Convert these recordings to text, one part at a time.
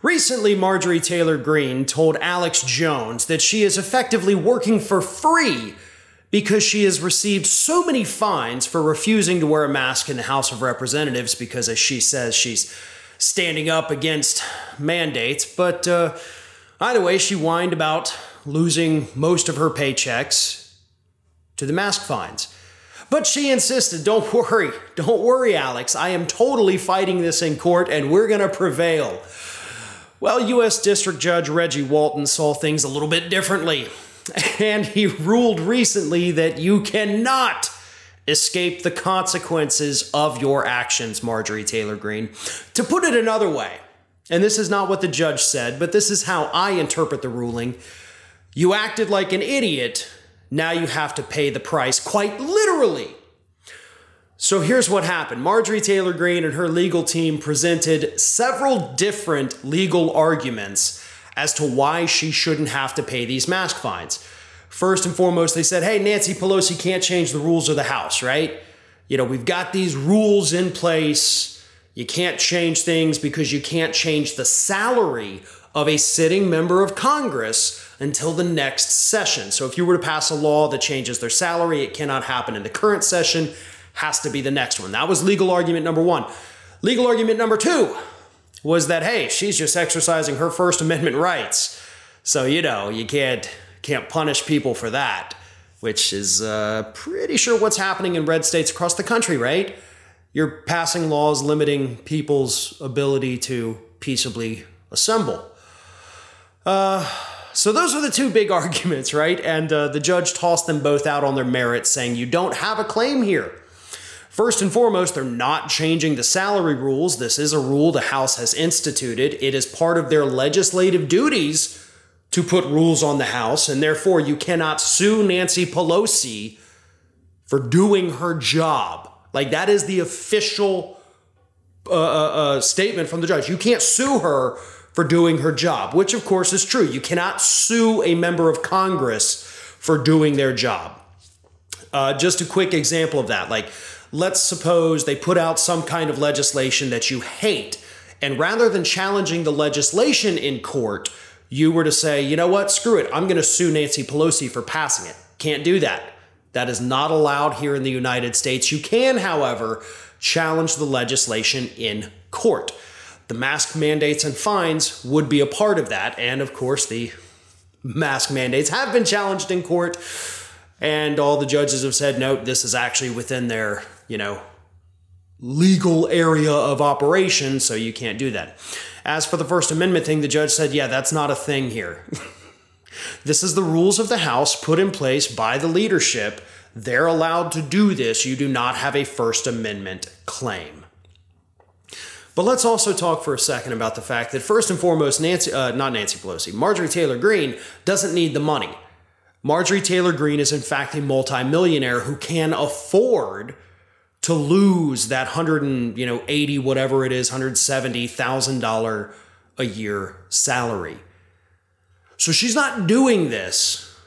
Recently, Marjorie Taylor Greene told Alex Jones that she is effectively working for free because she has received so many fines for refusing to wear a mask in the House of Representatives because, as she says, she's standing up against mandates. But either way, she whined about losing most of her paychecks to the mask fines. But she insisted, don't worry, Alex. I am totally fighting this in court and we're going to prevail. Well, U.S. District Judge Reggie Walton saw things a little bit differently, and he ruled recently that you cannot escape the consequences of your actions, Marjorie Taylor Greene. To put it another way, and this is not what the judge said, but this is how I interpret the ruling, you acted like an idiot, now you have to pay the price, quite literally. So here's what happened. Marjorie Taylor Greene and her legal team presented several different legal arguments as to why she shouldn't have to pay these mask fines. First and foremost, they said, hey, Nancy Pelosi can't change the rules of the House, right? You know, we've got these rules in place. You can't change things because you can't change the salary of a sitting member of Congress until the next session. So if you were to pass a law that changes their salary, it cannot happen in the current session. Has to be the next one. That was legal argument number one. Legal argument number two was that, hey, she's just exercising her First Amendment rights. So, you know, you can't punish people for that, which is pretty sure what's happening in red states across the country, right? You're passing laws limiting people's ability to peaceably assemble. So those are the two big arguments, right? And the judge tossed them both out on their merits, saying you don't have a claim here. First and foremost, they're not changing the salary rules. This is a rule the House has instituted. It is part of their legislative duties to put rules on the House, and therefore you cannot sue Nancy Pelosi for doing her job. Like, that is the official statement from the judge. You can't sue her for doing her job, which of course is true. You cannot sue a member of Congress for doing their job. Just a quick example of that, like, let's suppose they put out some kind of legislation that you hate, and rather than challenging the legislation in court, you were to say, you know what, screw it, I'm going to sue Nancy Pelosi for passing it. Can't do that. That is not allowed here in the United States. You can, however, challenge the legislation in court. The mask mandates and fines would be a part of that, and of course the mask mandates have been challenged in court, and all the judges have said, no, this is actually within their, legal area of operation, so you can't do that. As for the First Amendment thing, the judge said, yeah, that's not a thing here. This is the rules of the House put in place by the leadership. They're allowed to do this. You do not have a First Amendment claim. But let's also talk for a second about the fact that first and foremost, Marjorie Taylor Greene doesn't need the money. Marjorie Taylor Greene is in fact a multimillionaire who can afford to lose that $170,000 a year salary. So she's not doing this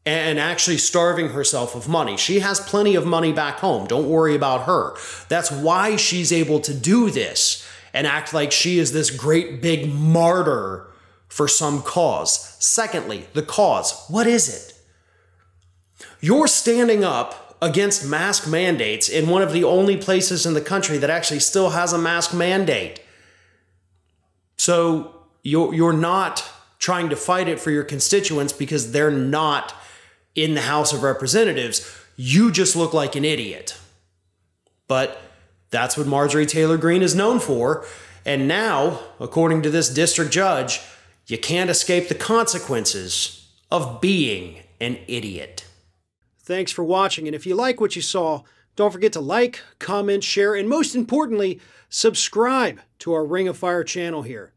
and actually starving herself of money. She has plenty of money back home. Don't worry about her. That's why she's able to do this and act like she is this great big martyr for some cause. Secondly, the cause. What is it? You're standing up against mask mandates in one of the only places in the country that actually still has a mask mandate. So you're not trying to fight it for your constituents because they're not in the House of Representatives. You just look like an idiot. But that's what Marjorie Taylor Greene is known for. And now, according to this district judge, you can't escape the consequences of being an idiot. Thanks for watching, and if you like what you saw, don't forget to like, comment, share, and most importantly, subscribe to our Ring of Fire channel here.